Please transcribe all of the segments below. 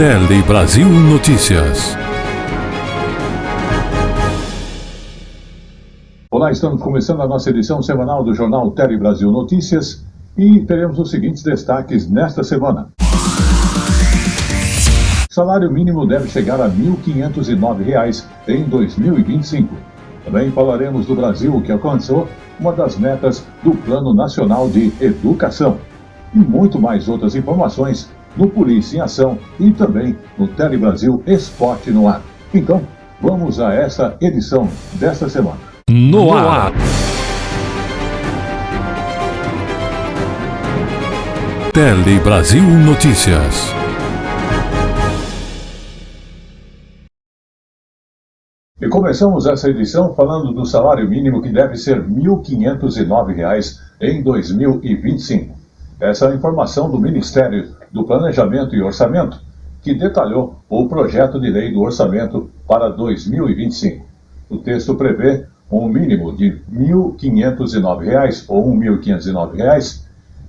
Tele Brasil Notícias. Olá, estamos começando a nossa edição semanal do jornal Tele Brasil Notícias e teremos os seguintes destaques nesta semana. Salário mínimo deve chegar a R$ 1.509 em 2025. Também falaremos do Brasil, que alcançou uma das metas do Plano Nacional de Educação. E muito mais outras informações no Polícia em Ação e também no Tele Brasil Esporte no Ar. Então, vamos a essa edição desta semana. No ar. Tele Brasil Notícias. E começamos essa edição falando do salário mínimo que deve ser R$ 1.509 em 2025. Essa é a informação do Ministério do Planejamento e Orçamento, que detalhou o projeto de lei do orçamento para 2025. O texto prevê um mínimo de R$ 1.509 ou R$ 1.509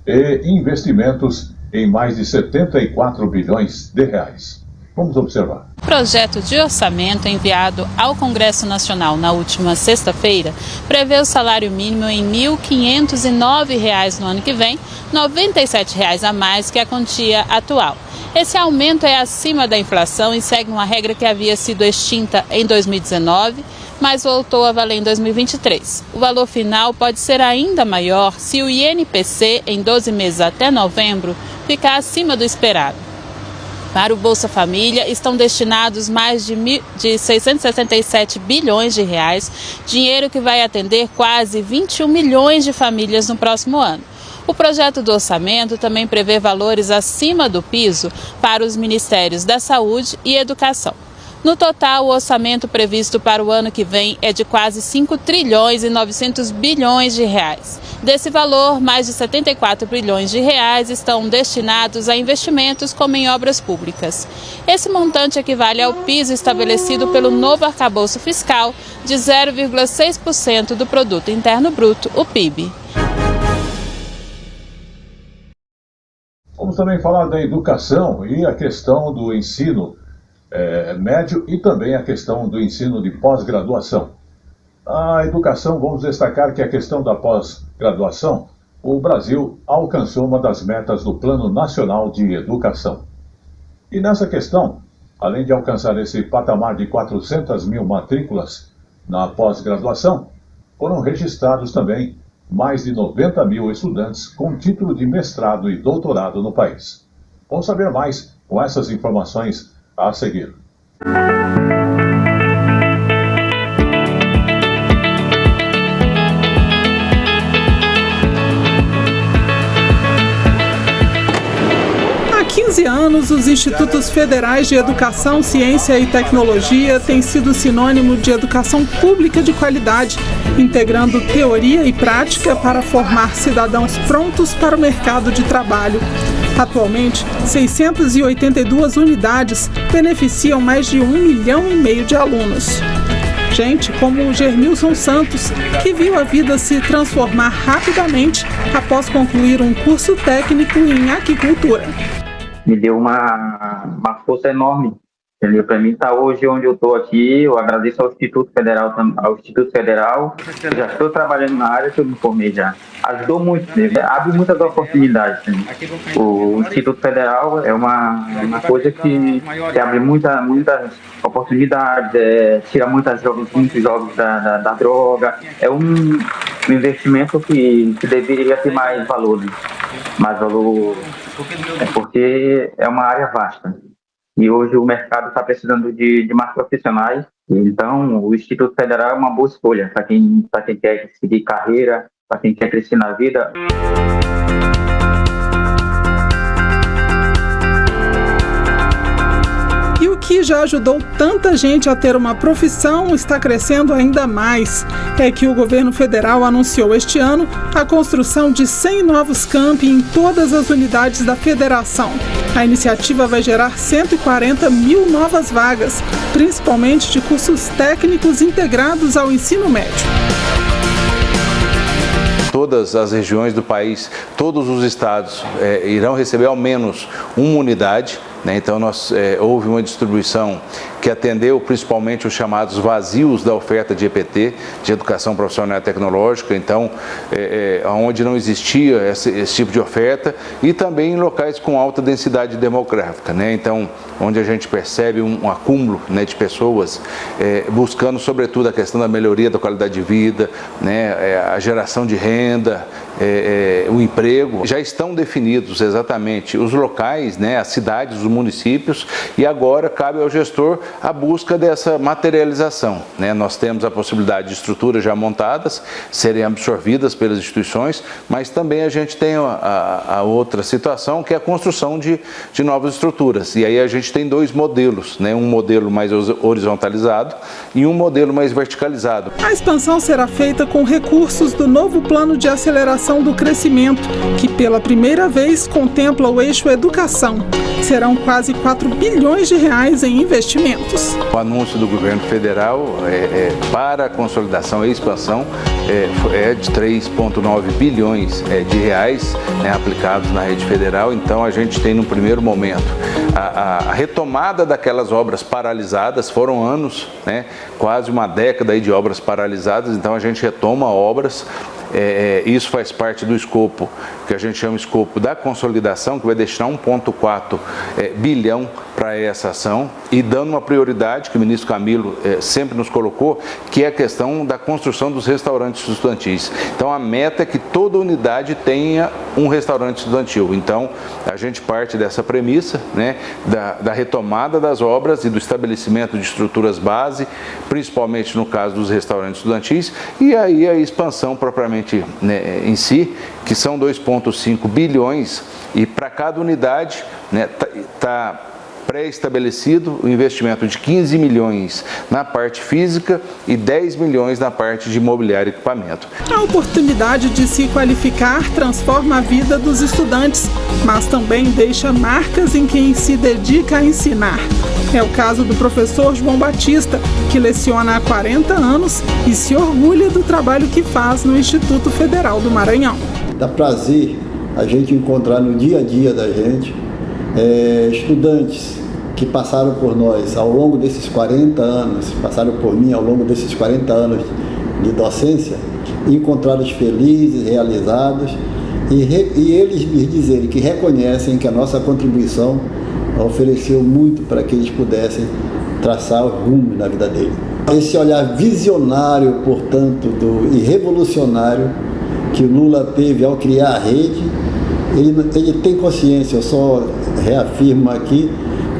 e investimentos em mais de 74 bilhões de reais. Vamos observar. O projeto de orçamento enviado ao Congresso Nacional na última sexta-feira prevê o salário mínimo em R$ 1.509 no ano que vem, R$ 97 a mais que a quantia atual. Esse aumento é acima da inflação e segue uma regra que havia sido extinta em 2019, mas voltou a valer em 2023. O valor final pode ser ainda maior se o INPC, em 12 meses até novembro, ficar acima do esperado. Para o Bolsa Família estão destinados mais de 667 bilhões de reais, dinheiro que vai atender quase 21 milhões de famílias no próximo ano. O projeto do orçamento também prevê valores acima do piso para os Ministérios da Saúde e Educação. No total, o orçamento previsto para o ano que vem é de quase 5 trilhões e 900 bilhões de reais. Desse valor, mais de 74 bilhões de reais estão destinados a investimentos como em obras públicas. Esse montante equivale ao piso estabelecido pelo novo arcabouço fiscal de 0,6% do Produto Interno Bruto, o PIB. Vamos também falar da educação e a questão do ensino médio e também a questão do ensino de pós-graduação. A educação, vamos destacar que a questão da pós-graduação, o Brasil alcançou uma das metas do Plano Nacional de Educação. E nessa questão, além de alcançar esse patamar de 400 mil matrículas na pós-graduação, foram registrados também mais de 90 mil estudantes com título de mestrado e doutorado no país. Vamos saber mais com essas informações a seguir. Há 15 anos, os Institutos Federais de Educação, Ciência e Tecnologia têm sido sinônimo de educação pública de qualidade, integrando teoria e prática para formar cidadãos prontos para o mercado de trabalho. Atualmente, 682 unidades beneficiam mais de 1,5 milhão de alunos. Gente como o Germilson Santos, que viu a vida se transformar rapidamente após concluir um curso técnico em aquicultura. Me deu uma força enorme. Para mim estar hoje onde eu estou aqui, eu agradeço ao Instituto Federal, eu já estou trabalhando na área que eu me formei já. Ajudou muito, abre muitas oportunidades. O Instituto Federal é uma coisa que abre muitas oportunidades, tira muitos jovens da droga. É um investimento que deveria ter mais valor, porque é uma área vasta. E hoje o mercado está precisando de mais profissionais. Então, o Instituto Federal é uma boa escolha para quem quer seguir carreira, para quem quer crescer na vida. E o que já ajudou tanta gente a ter uma profissão está crescendo ainda mais. É que o governo federal anunciou este ano a construção de 100 novos campi em todas as unidades da federação. A iniciativa vai gerar 140 mil novas vagas, principalmente de cursos técnicos integrados ao ensino médio. Todas as regiões do país, todos os estados irão receber ao menos uma unidade né? Então houve uma distribuição que atendeu principalmente os chamados vazios da oferta de EPT, de Educação Profissional e Tecnológica, então onde não existia esse tipo de oferta, e também em locais com alta densidade demográfica, né? Então onde a gente percebe um acúmulo, né, de pessoas buscando sobretudo a questão da melhoria da qualidade de vida, né, a geração de renda, o emprego. Já estão definidos exatamente os locais, né, as cidades, os municípios, e agora cabe ao gestor a busca dessa materialização, né? Nós temos a possibilidade de estruturas já montadas serem absorvidas pelas instituições, mas também a gente tem a outra situação, que é a construção de novas estruturas. E aí a gente tem dois modelos, né? Um modelo mais horizontalizado e um modelo mais verticalizado. A expansão será feita com recursos do novo Plano de Aceleração do Crescimento, que pela primeira vez contempla o eixo educação. Serão quase 4 bilhões de reais em investimentos. O anúncio do governo federal para a consolidação e expansão é de 3,9 bilhões de reais, né, aplicados na rede federal. Então a gente tem no primeiro momento a retomada daquelas obras paralisadas. Foram anos, né, quase uma década aí de obras paralisadas, então a gente retoma obras. Isso faz parte do escopo, que a gente chama de escopo da consolidação, que vai destinar 1,4 bilhão para essa ação, e dando uma prioridade que o ministro Camilo sempre nos colocou, que é a questão da construção dos restaurantes estudantis. Então a meta é que toda unidade tenha um restaurante estudantil. Então a gente parte dessa premissa, né, da retomada das obras e do estabelecimento de estruturas base, principalmente no caso dos restaurantes estudantis, e aí a expansão propriamente, né, em si, que são 2,5 bilhões, e para cada unidade, né, tá pré-estabelecido o investimento de 15 milhões na parte física e 10 milhões na parte de imobiliário e equipamento. A oportunidade de se qualificar transforma a vida dos estudantes, mas também deixa marcas em quem se dedica a ensinar. É o caso do professor João Batista, que leciona há 40 anos e se orgulha do trabalho que faz no Instituto Federal do Maranhão. Dá prazer a gente encontrar no dia a dia da gente estudantes que passaram por nós ao longo desses 40 anos, passaram por mim ao longo desses 40 anos de docência, encontrados felizes, realizados, e eles me dizerem que reconhecem que a nossa contribuição ofereceu muito para que eles pudessem traçar o rumo na vida deles. Esse olhar visionário, portanto, e revolucionário que o Lula teve ao criar a rede, ele tem consciência, eu só reafirmo aqui,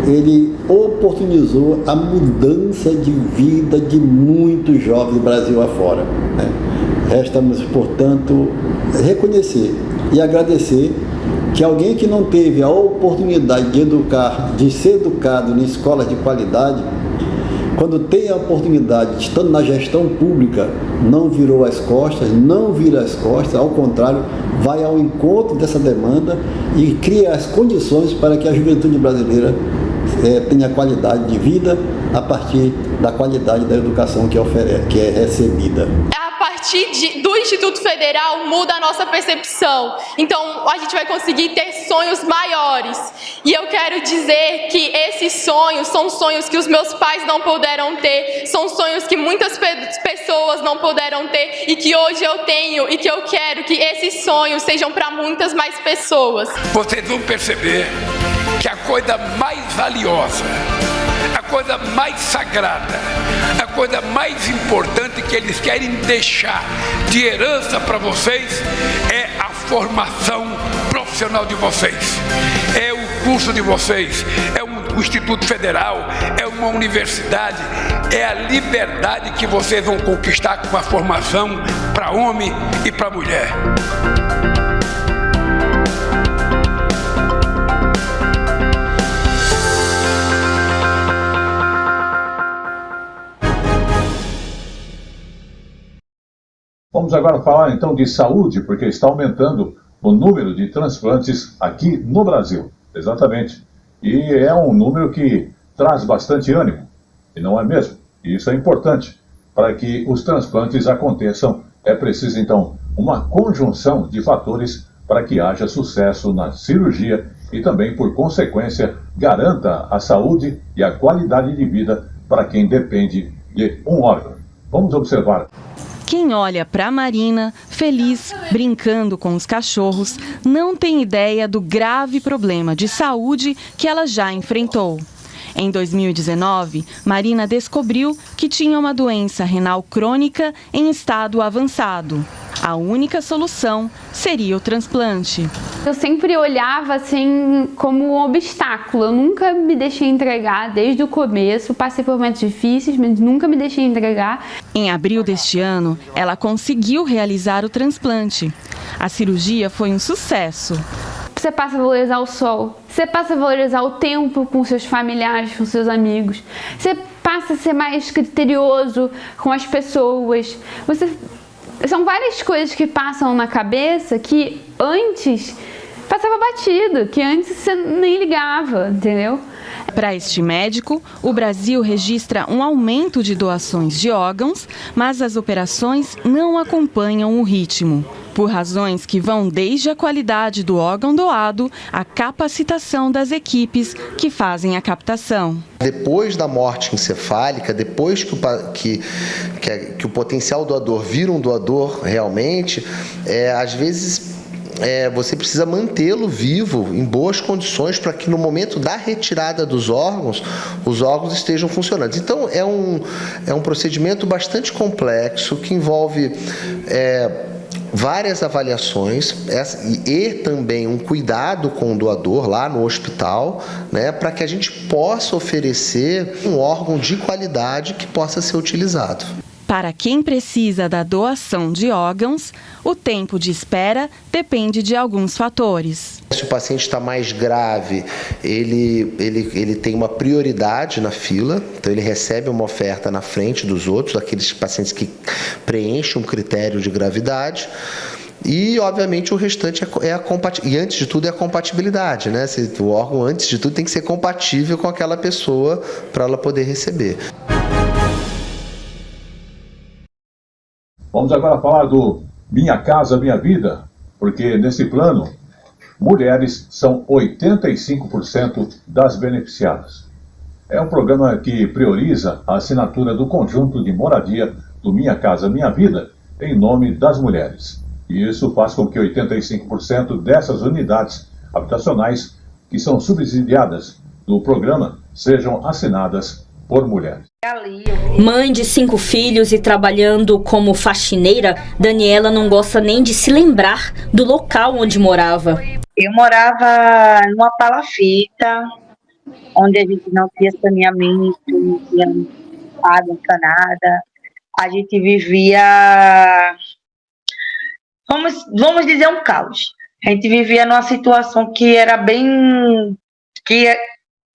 ele oportunizou a mudança de vida de muitos jovens do Brasil afora, né? Resta-nos, portanto, reconhecer e agradecer que alguém que não teve a oportunidade de educar, de ser educado em escolas de qualidade, quando tem a oportunidade, estando na gestão pública, não virou as costas, não vira as costas, ao contrário, vai ao encontro dessa demanda e cria as condições para que a juventude brasileira tenha qualidade de vida a partir da qualidade da educação que é recebida. A partir do Instituto Federal muda a nossa percepção, então a gente vai conseguir ter sonhos maiores, e eu quero dizer que esses sonhos são sonhos que os meus pais não puderam ter, são sonhos que muitas pessoas não puderam ter e que hoje eu tenho, e que eu quero que esses sonhos sejam para muitas mais pessoas. Vocês vão perceber que a coisa mais valiosa, a coisa mais sagrada, a coisa mais importante que eles querem deixar de herança para vocês é a formação profissional de vocês, é o curso de vocês, é o Instituto Federal, é uma universidade, é a liberdade que vocês vão conquistar com a formação para homem e para mulher. Vamos agora falar então de saúde, porque está aumentando o número de transplantes aqui no Brasil. Exatamente. E é um número que traz bastante ânimo, e não é mesmo? E isso é importante. Para que os transplantes aconteçam, é preciso então uma conjunção de fatores para que haja sucesso na cirurgia e também, por consequência, garanta a saúde e a qualidade de vida para quem depende de um órgão. Vamos observar. Quem olha para Marina, feliz, brincando com os cachorros, não tem ideia do grave problema de saúde que ela já enfrentou. Em 2019, Marina descobriu que tinha uma doença renal crônica em estado avançado. A única solução seria o transplante. Eu sempre olhava assim como um obstáculo, eu nunca me deixei entregar desde o começo, passei por momentos difíceis, mas nunca me deixei entregar. Em abril deste ano, ela conseguiu realizar o transplante. A cirurgia foi um sucesso. Você passa a valorizar o sol, você passa a valorizar o tempo com seus familiares, com seus amigos, você passa a ser mais criterioso com as pessoas. São várias coisas que passam na cabeça que antes passava batido, que antes você nem ligava, entendeu? Para este médico, o Brasil registra um aumento de doações de órgãos, mas as operações não acompanham o ritmo, por razões que vão desde a qualidade do órgão doado à capacitação das equipes que fazem a captação. Depois da morte encefálica, depois que o potencial doador vira um doador realmente, às vezes você precisa mantê-lo vivo, em boas condições, para que no momento da retirada dos órgãos, os órgãos estejam funcionando. Então, é um procedimento bastante complexo, que envolve várias avaliações e também um cuidado com o doador lá no hospital, né, para que a gente possa oferecer um órgão de qualidade que possa ser utilizado. Para quem precisa da doação de órgãos, o tempo de espera depende de alguns fatores. Se o paciente está mais grave, ele tem uma prioridade na fila, então ele recebe uma oferta na frente dos outros, aqueles pacientes que preenchem um critério de gravidade. E, obviamente, o restante é a compatibilidade. E, antes de tudo, é a compatibilidade, né? O órgão, antes de tudo, tem que ser compatível com aquela pessoa para ela poder receber. Vamos agora falar do Minha Casa Minha Vida, porque nesse plano, mulheres são 85% das beneficiadas. É um programa que prioriza a assinatura do conjunto de moradia do Minha Casa Minha Vida em nome das mulheres. E isso faz com que 85% dessas unidades habitacionais que são subsidiadas do programa sejam assinadas por mulheres. Mãe de 5 filhos e trabalhando como faxineira, Daniela não gosta nem de se lembrar do local onde morava. Eu morava numa palafita, onde a gente não tinha saneamento, não tinha água encanada. A gente vivia, vamos dizer, um caos. A gente vivia numa situação que era bem... que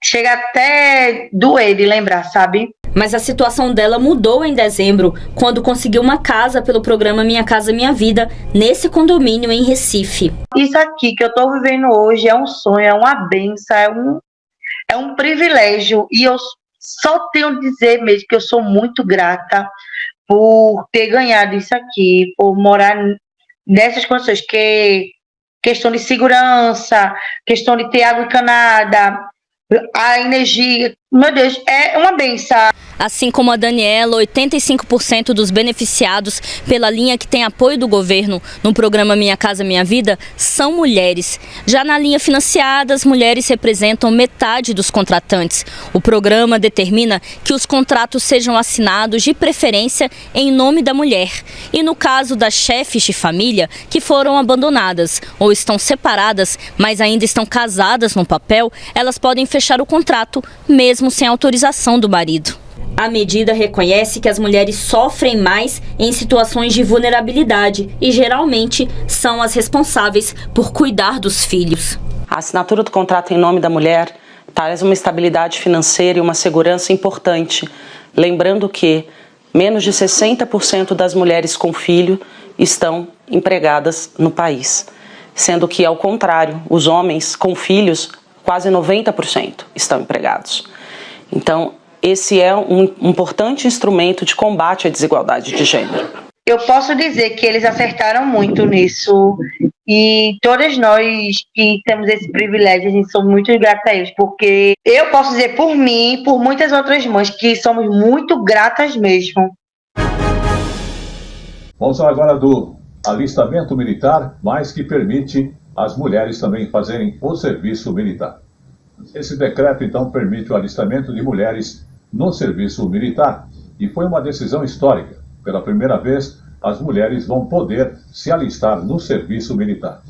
chega até doer de lembrar, sabe? Mas a situação dela mudou em dezembro, quando conseguiu uma casa pelo programa Minha Casa Minha Vida, nesse condomínio em Recife. Isso aqui que eu tô vivendo hoje é um sonho, é uma bênção, é um privilégio. E eu só tenho a dizer mesmo que eu sou muito grata por ter ganhado isso aqui, por morar nessas condições, que questão de segurança, questão de ter água encanada, a energia, meu Deus, é uma benção. Assim como a Daniela, 85% dos beneficiados pela linha que tem apoio do governo no programa Minha Casa Minha Vida são mulheres. Já na linha financiada, as mulheres representam metade dos contratantes. O programa determina que os contratos sejam assinados de preferência em nome da mulher. E no caso das chefes de família que foram abandonadas ou estão separadas, mas ainda estão casadas no papel, elas podem fechar o contrato mesmo sem autorização do marido. A medida reconhece que as mulheres sofrem mais em situações de vulnerabilidade e geralmente são as responsáveis por cuidar dos filhos. A assinatura do contrato em nome da mulher traz uma estabilidade financeira e uma segurança importante, lembrando que menos de 60% das mulheres com filho estão empregadas no país, sendo que, ao contrário, os homens com filhos, quase 90% estão empregados. Então, esse é um importante instrumento de combate à desigualdade de gênero. Eu posso dizer que eles acertaram muito nisso E todas nós que temos esse privilégio, a gente somos muito gratas a eles, porque eu posso dizer por mim e por muitas outras mães que somos muito gratas mesmo. Vamos falar agora do alistamento militar, mas que permite as mulheres também fazerem o serviço militar. Esse decreto, então, permite o alistamento de mulheres no serviço militar e foi uma decisão histórica. Pela primeira vez, as mulheres vão poder se alistar no serviço militar.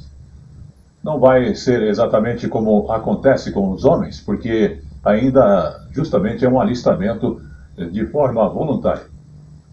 Não vai ser exatamente como acontece com os homens, porque ainda justamente é um alistamento de forma voluntária.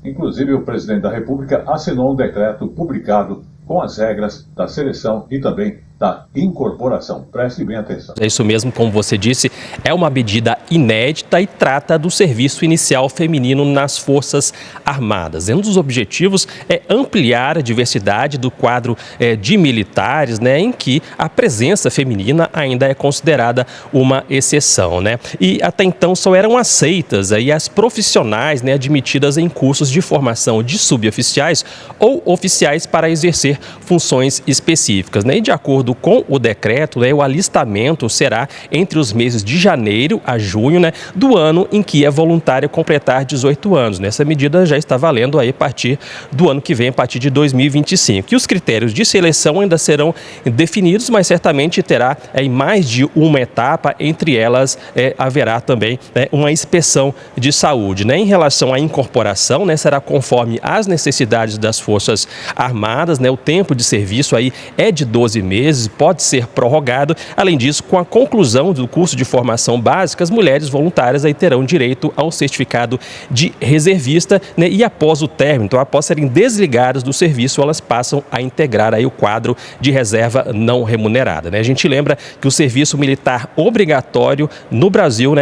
Inclusive, o presidente da República assinou um decreto publicado com as regras da seleção e também da incorporação. Preste bem atenção. É isso mesmo, como você disse, é uma medida inédita e trata do serviço inicial feminino nas Forças Armadas. Um dos objetivos é ampliar a diversidade do quadro de militares, em que a presença feminina ainda é considerada uma exceção, E até então só eram aceitas as profissionais, admitidas em cursos de formação de suboficiais ou oficiais para exercer funções específicas, E de acordo com o decreto, o alistamento será entre os meses de janeiro a junho, do ano em que é voluntário completar 18 anos. Essa medida já está valendo a partir do ano que vem, a partir de 2025. E os critérios de seleção ainda serão definidos, mas certamente terá em mais de uma etapa, entre elas haverá também uma inspeção de saúde. Em relação à incorporação, será conforme as necessidades das Forças Armadas, o tempo de serviço aí é de 12 meses, pode ser prorrogado. Além disso, com a conclusão do curso de formação básica, as mulheres voluntárias aí terão direito ao certificado de reservista, e após o término, então após serem desligadas do serviço, elas passam a integrar aí o quadro de reserva não remunerada. A gente lembra que o serviço militar obrigatório no Brasil,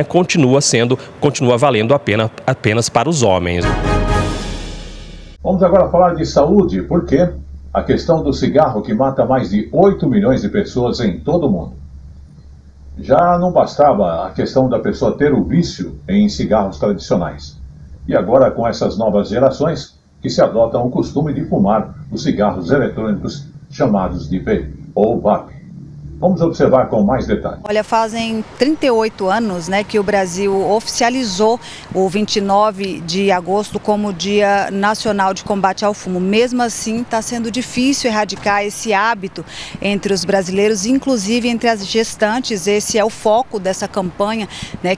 continua valendo apenas para os homens. Vamos agora falar de saúde, porque a questão do cigarro que mata mais de 8 milhões de pessoas em todo o mundo. Já não bastava a questão da pessoa ter o vício em cigarros tradicionais. E agora com essas novas gerações que se adotam o costume de fumar os cigarros eletrônicos chamados de vape ou vape. Vamos observar com mais detalhes. Olha, fazem 38 anos que o Brasil oficializou o 29 de agosto como Dia Nacional de Combate ao Fumo. Mesmo assim, está sendo difícil erradicar esse hábito entre os brasileiros, inclusive entre as gestantes. Esse é o foco dessa campanha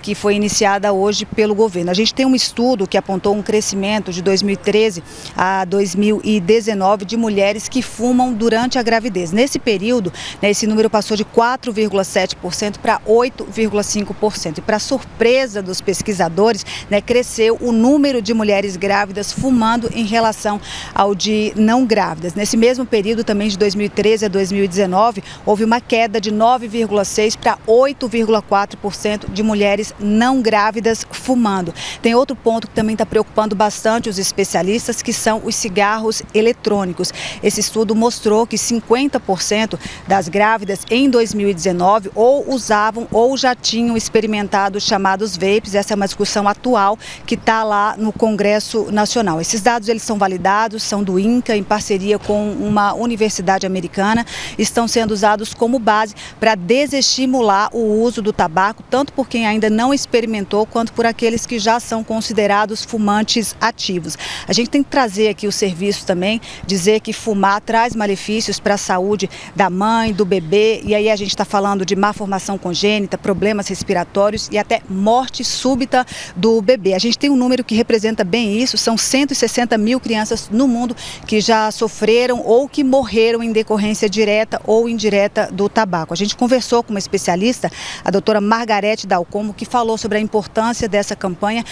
que foi iniciada hoje pelo governo. A gente tem um estudo que apontou um crescimento de 2013 a 2019 de mulheres que fumam durante a gravidez. Nesse período, esse número passou de 4,7% para 8,5%. E para surpresa dos pesquisadores, cresceu o número de mulheres grávidas fumando em relação ao de não grávidas. Nesse mesmo período, também de 2013 a 2019, houve uma queda de 9,6% para 8,4% de mulheres não grávidas fumando. Tem outro ponto que também está preocupando bastante os especialistas, que são os cigarros eletrônicos. Esse estudo mostrou que 50% das grávidas em 2019 ou usavam ou já tinham experimentado os chamados vapes. Essa é uma discussão atual que está lá no Congresso Nacional. Esses dados eles são validados, são do INCA, em parceria com uma universidade americana, estão sendo usados como base para desestimular o uso do tabaco, tanto por quem ainda não experimentou, quanto por aqueles que já são considerados fumantes ativos. A gente tem que trazer aqui o serviço também, dizer que fumar traz malefícios para a saúde da mãe, do bebê, e aí a gente está falando de má formação congênita, problemas respiratórios e até morte súbita do bebê. A gente tem um número que representa bem isso, são 160 mil crianças no mundo que já sofreram ou que morreram em decorrência direta ou indireta do tabaco. A gente conversou com uma especialista, a doutora Margarete Dalcomo, que falou sobre a importância dessa campanha,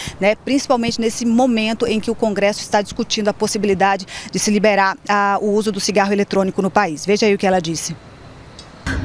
principalmente nesse momento em que o Congresso está discutindo a possibilidade de se liberar o uso do cigarro eletrônico no país. Veja aí o que ela disse.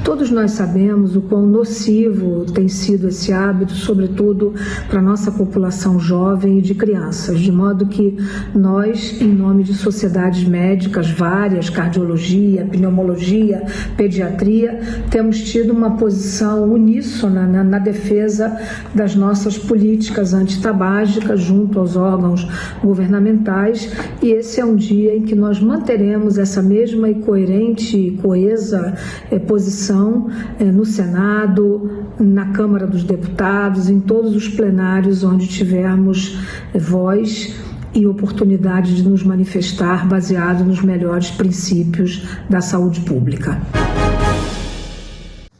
Todos nós sabemos o quão nocivo tem sido esse hábito, sobretudo para a nossa população jovem e de crianças, de modo que nós, em nome de sociedades médicas várias, cardiologia, pneumologia, pediatria, temos tido uma posição uníssona na defesa das nossas políticas antitabágicas junto aos órgãos governamentais, e esse é um dia em que nós manteremos essa mesma e coerente e coesa posição no Senado, na Câmara dos Deputados, em todos os plenários onde tivermos voz e oportunidade de nos manifestar baseado nos melhores princípios da saúde pública.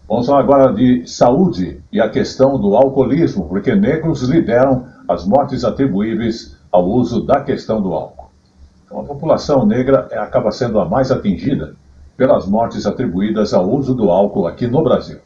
Vamos falar agora de saúde e a questão do alcoolismo, porque negros lideram as mortes atribuíveis ao uso da questão do álcool. Então, a população negra acaba sendo a mais atingida pelas mortes atribuídas ao uso do álcool aqui no Brasil.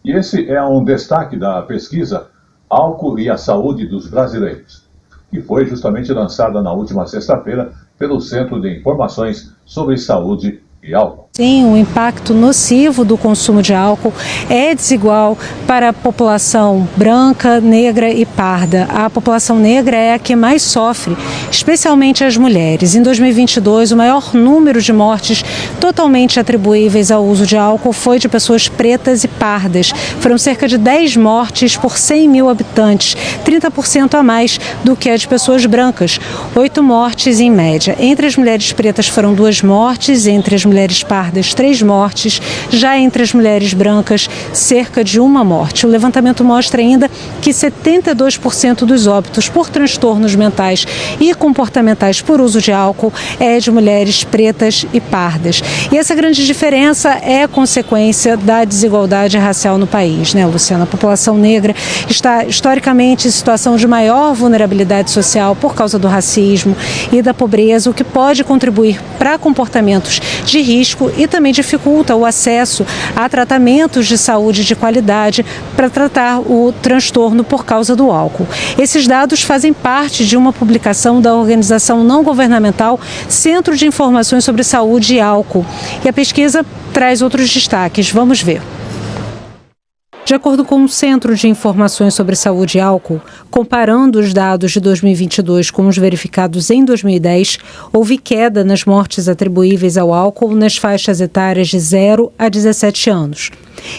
E esse é um destaque da pesquisa Álcool e a Saúde dos Brasileiros, que foi justamente lançada na última sexta-feira pelo Centro de Informações sobre Saúde e Álcool. Sim, o impacto nocivo do consumo de álcool é desigual para a população branca, negra e parda. A população negra é a que mais sofre, especialmente as mulheres. Em 2022, o maior número de mortes totalmente atribuíveis ao uso de álcool foi de pessoas pretas e pardas. Foram cerca de 10 mortes por 100 mil habitantes, 30% a mais do que a de pessoas brancas, 8 mortes em média. Entre as mulheres pretas foram 2 mortes, entre as mulheres pardas 3 mortes, já entre as mulheres brancas cerca de 1 morte. O levantamento mostra ainda que 72% dos óbitos por transtornos mentais e comportamentais por uso de álcool é de mulheres pretas e pardas. E essa grande diferença é consequência da desigualdade racial no país, né, Luciana? A população negra está historicamente em situação de maior vulnerabilidade social por causa do racismo e da pobreza, o que pode contribuir para comportamentos de risco e também dificulta o acesso a tratamentos de saúde de qualidade para tratar o transtorno por causa do álcool. Esses dados fazem parte de uma publicação da organização não governamental Centro de Informações sobre Saúde e Álcool. E a pesquisa traz outros destaques. Vamos ver. De acordo com o Centro de Informações sobre Saúde e Álcool, comparando os dados de 2022 com os verificados em 2010, houve queda nas mortes atribuíveis ao álcool nas faixas etárias de 0 a 17 anos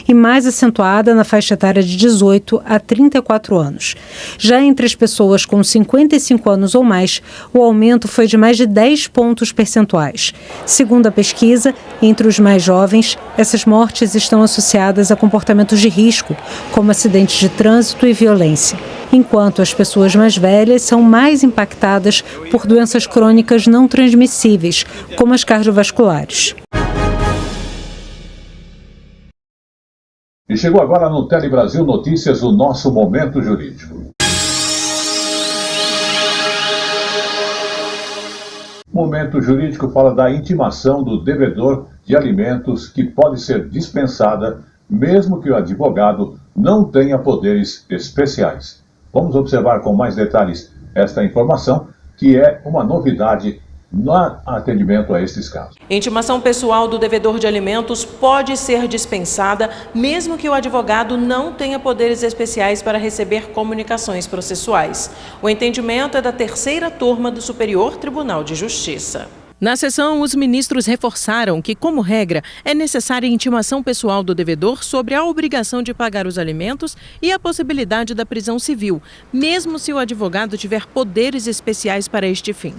e mais acentuada na faixa etária de 18 a 34 anos. Já entre as pessoas com 55 anos ou mais, o aumento foi de mais de 10 pontos percentuais. Segundo a pesquisa, entre os mais jovens, essas mortes estão associadas a comportamentos de risco, como acidentes de trânsito e violência, enquanto as pessoas mais velhas são mais impactadas por doenças crônicas não transmissíveis, como as cardiovasculares. E chegou agora no Tele Brasil Notícias o nosso Momento Jurídico. O Momento Jurídico fala da intimação do devedor de alimentos que pode ser dispensada mesmo que o advogado não tenha poderes especiais. Vamos observar com mais detalhes esta informação, que é uma novidade no atendimento a estes casos. Intimação pessoal do devedor de alimentos pode ser dispensada, mesmo que o advogado não tenha poderes especiais para receber comunicações processuais. O entendimento é da 3ª turma do Superior Tribunal de Justiça. Na sessão, os ministros reforçaram que, como regra, é necessária a intimação pessoal do devedor sobre a obrigação de pagar os alimentos e a possibilidade da prisão civil, mesmo se o advogado tiver poderes especiais para este fim.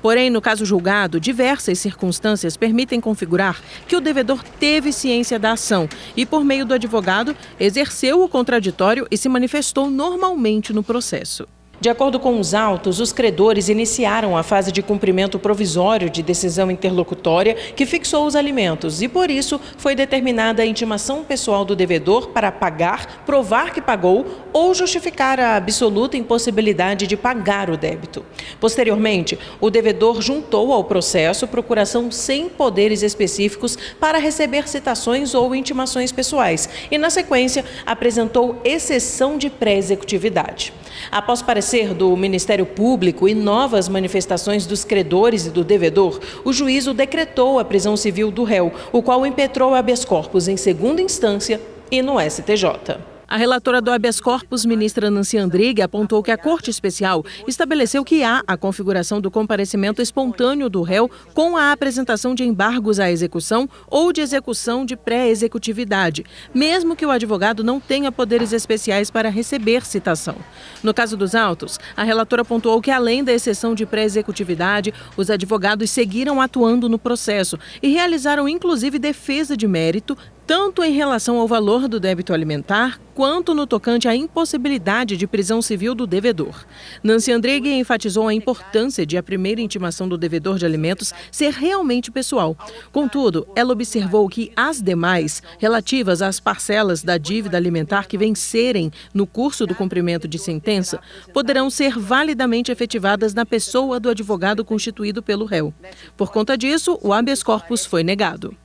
Porém, no caso julgado, diversas circunstâncias permitem configurar que o devedor teve ciência da ação e, por meio do advogado, exerceu o contraditório e se manifestou normalmente no processo. De acordo com os autos, os credores iniciaram a fase de cumprimento provisório de decisão interlocutória que fixou os alimentos e, por isso, foi determinada a intimação pessoal do devedor para pagar, provar que pagou ou justificar a absoluta impossibilidade de pagar o débito. Posteriormente, o devedor juntou ao processo procuração sem poderes específicos para receber citações ou intimações pessoais e, na sequência, apresentou exceção de pré-executividade. Após parecer do Ministério Público e novas manifestações dos credores e do devedor, o juízo decretou a prisão civil do réu, o qual impetrou habeas corpus em segunda instância e no STJ. A relatora do habeas corpus, ministra Nancy Andrighi, apontou que a Corte Especial estabeleceu que há a configuração do comparecimento espontâneo do réu com a apresentação de embargos à execução ou de execução de pré-executividade, mesmo que o advogado não tenha poderes especiais para receber citação. No caso dos autos, a relatora pontuou que, além da exceção de pré-executividade, os advogados seguiram atuando no processo e realizaram inclusive defesa de mérito, tanto em relação ao valor do débito alimentar, quanto no tocante à impossibilidade de prisão civil do devedor. Nancy Andrighi enfatizou a importância de a primeira intimação do devedor de alimentos ser realmente pessoal. Contudo, ela observou que as demais, relativas às parcelas da dívida alimentar que vencerem no curso do cumprimento de sentença, poderão ser validamente efetivadas na pessoa do advogado constituído pelo réu. Por conta disso, o habeas corpus foi negado.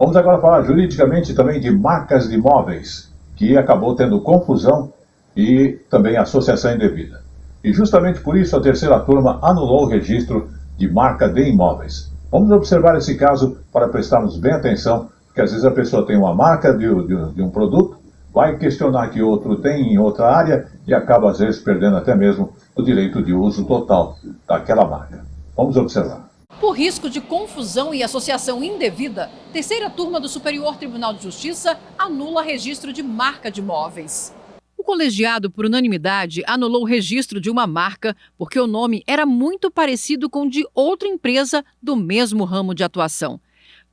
Vamos agora falar juridicamente também de marcas de imóveis, que acabou tendo confusão e também associação indevida. E justamente por isso a terceira turma anulou o registro de marca de imóveis. Vamos observar esse caso para prestarmos bem atenção, porque às vezes a pessoa tem uma marca de um produto, vai questionar que outro tem em outra área e acaba às vezes perdendo até mesmo o direito de uso total daquela marca. Vamos observar. Por risco de confusão e associação indevida, terceira turma do Superior Tribunal de Justiça anula registro de marca de imóveis. O colegiado, por unanimidade, anulou o registro de uma marca porque o nome era muito parecido com o de outra empresa do mesmo ramo de atuação.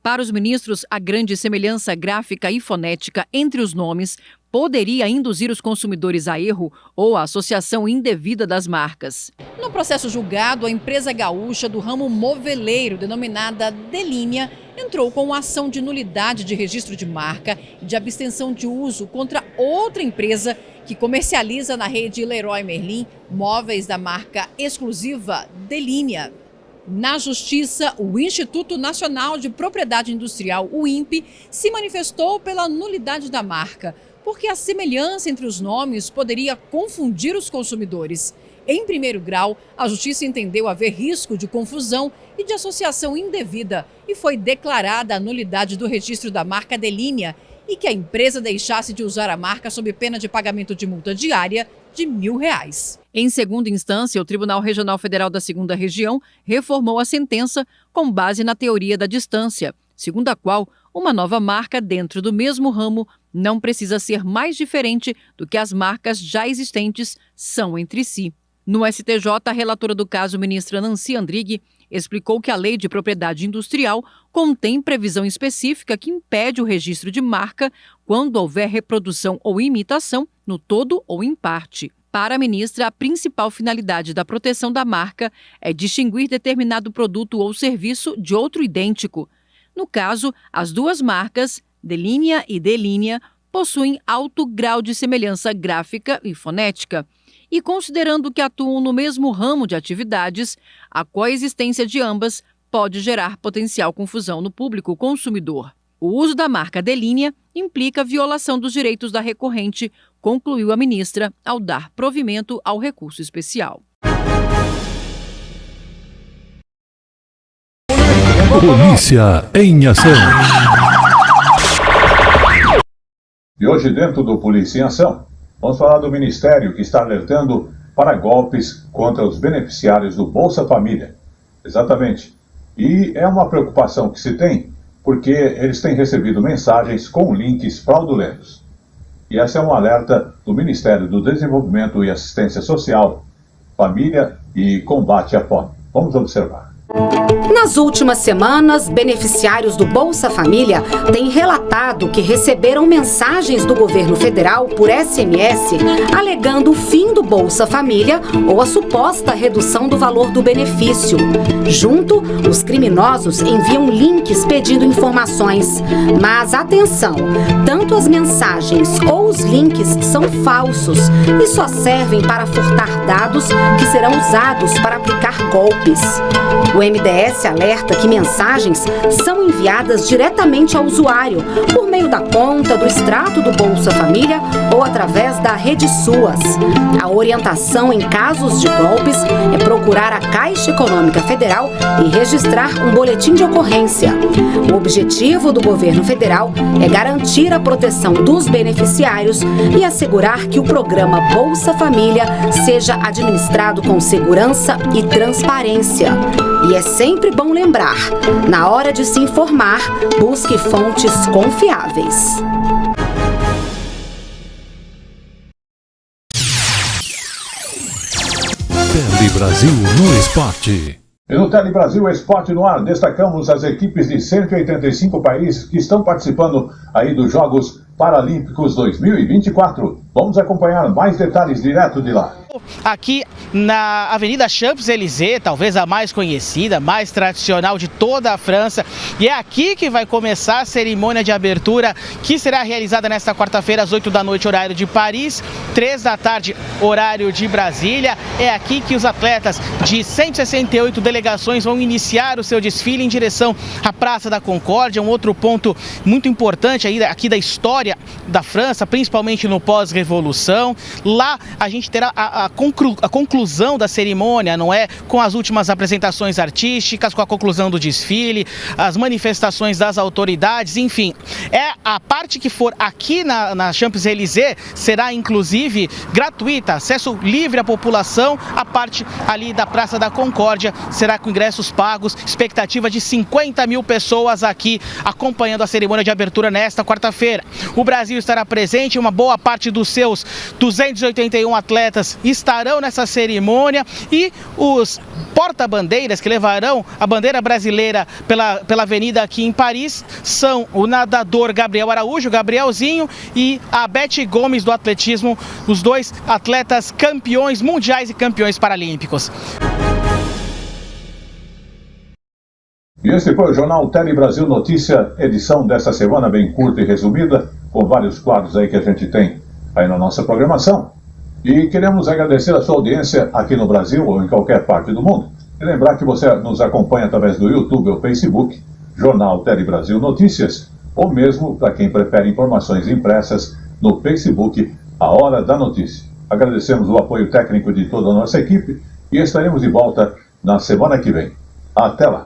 Para os ministros, a grande semelhança gráfica e fonética entre os nomes poderia induzir os consumidores a erro ou a associação indevida das marcas. No processo julgado, a empresa gaúcha do ramo moveleiro, denominada Delínia, entrou com uma ação de nulidade de registro de marca e de abstenção de uso contra outra empresa que comercializa na rede Leroy Merlin móveis da marca exclusiva Delínia. Na Justiça, o Instituto Nacional de Propriedade Industrial, o INPE, se manifestou pela nulidade da marca, porque a semelhança entre os nomes poderia confundir os consumidores. Em primeiro grau, a Justiça entendeu haver risco de confusão e de associação indevida e foi declarada a nulidade do registro da marca Delínia e que a empresa deixasse de usar a marca sob pena de pagamento de multa diária de R$1.000. Em segunda instância, o Tribunal Regional Federal da 2ª Região reformou a sentença com base na teoria da distância, segundo a qual uma nova marca dentro do mesmo ramo não precisa ser mais diferente do que as marcas já existentes são entre si. No STJ, a relatora do caso, ministra Nancy Andrighi, explicou que a Lei de Propriedade Industrial contém previsão específica que impede o registro de marca quando houver reprodução ou imitação, no todo ou em parte. Para a ministra, a principal finalidade da proteção da marca é distinguir determinado produto ou serviço de outro idêntico. No caso, as duas marcas, Delínia e Delínia, possuem alto grau de semelhança gráfica e fonética. E considerando que atuam no mesmo ramo de atividades, a coexistência de ambas pode gerar potencial confusão no público consumidor. O uso da marca Delínia implica violação dos direitos da recorrente, concluiu a ministra ao dar provimento ao recurso especial. Polícia em ação. E hoje, dentro do Polícia em Ação, vamos falar do Ministério que está alertando para golpes contra os beneficiários do Bolsa Família. Exatamente. E é uma preocupação que se tem, porque eles têm recebido mensagens com links fraudulentos. E essa é um alerta do Ministério do Desenvolvimento e Assistência Social, Família e Combate à Fome. Vamos observar. Nas últimas semanas, beneficiários do Bolsa Família têm relatado que receberam mensagens do governo federal por SMS alegando o fim do Bolsa Família ou a suposta redução do valor do benefício. Junto, os criminosos enviam links pedindo informações. Mas atenção, tanto as mensagens ou os links são falsos e só servem para furtar dados que serão usados para aplicar golpes. O MDS alerta que mensagens são enviadas diretamente ao usuário por meio da conta, do extrato do Bolsa Família ou através da Rede Suas. A orientação em casos de golpes é procurar a Caixa Econômica Federal e registrar um boletim de ocorrência. O objetivo do governo federal é garantir a proteção dos beneficiários e assegurar que o programa Bolsa Família seja administrado com segurança e transparência. E é sempre bom lembrar, na hora de se informar, busque fontes confiáveis. Tele Brasil no Esporte. E no Tele Brasil Esporte no Ar, destacamos as equipes de 185 países que estão participando aí dos Jogos Paralímpicos 2024. Vamos acompanhar mais detalhes direto de lá. Aqui na Avenida Champs-Élysées, talvez a mais conhecida, mais tradicional de toda a França. E é aqui que vai começar a cerimônia de abertura, que será realizada nesta quarta-feira às 8 da noite, horário de Paris, 3 da tarde, horário de Brasília. É aqui que os atletas de 168 delegações vão iniciar o seu desfile em direção à Praça da Concórdia, um outro ponto muito importante aí, aqui da história da França, principalmente no pós-revolução. Lá a gente terá a conclusão da cerimônia, não é? Com as últimas apresentações artísticas, com a conclusão do desfile, as manifestações das autoridades, enfim. É a parte que for aqui na Champs-Élysées será inclusive gratuita, acesso livre à população. A parte ali da Praça da Concórdia será com ingressos pagos, expectativa de 50 mil pessoas aqui acompanhando a cerimônia de abertura nesta quarta-feira. O Brasil estará presente, uma boa parte dos seus 281 atletas estarão nessa cerimônia e os porta-bandeiras que levarão a bandeira brasileira pela avenida aqui em Paris são o nadador Gabriel Araújo, Gabrielzinho, e a Beth Gomes do atletismo, os dois atletas campeões mundiais e campeões paralímpicos. E esse foi o Jornal Tele Brasil Notícia, edição dessa semana bem curta e resumida, com vários quadros aí que a gente tem aí na nossa programação. E queremos agradecer a sua audiência aqui no Brasil ou em qualquer parte do mundo. E lembrar que você nos acompanha através do YouTube ou Facebook, Jornal Tele Brasil Notícias, ou mesmo, para quem prefere informações impressas, no Facebook, A Hora da Notícia. Agradecemos o apoio técnico de toda a nossa equipe e estaremos de volta na semana que vem. Até lá!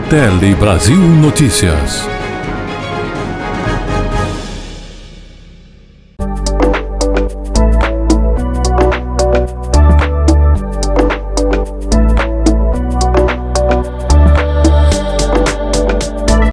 Tele Brasil Notícias.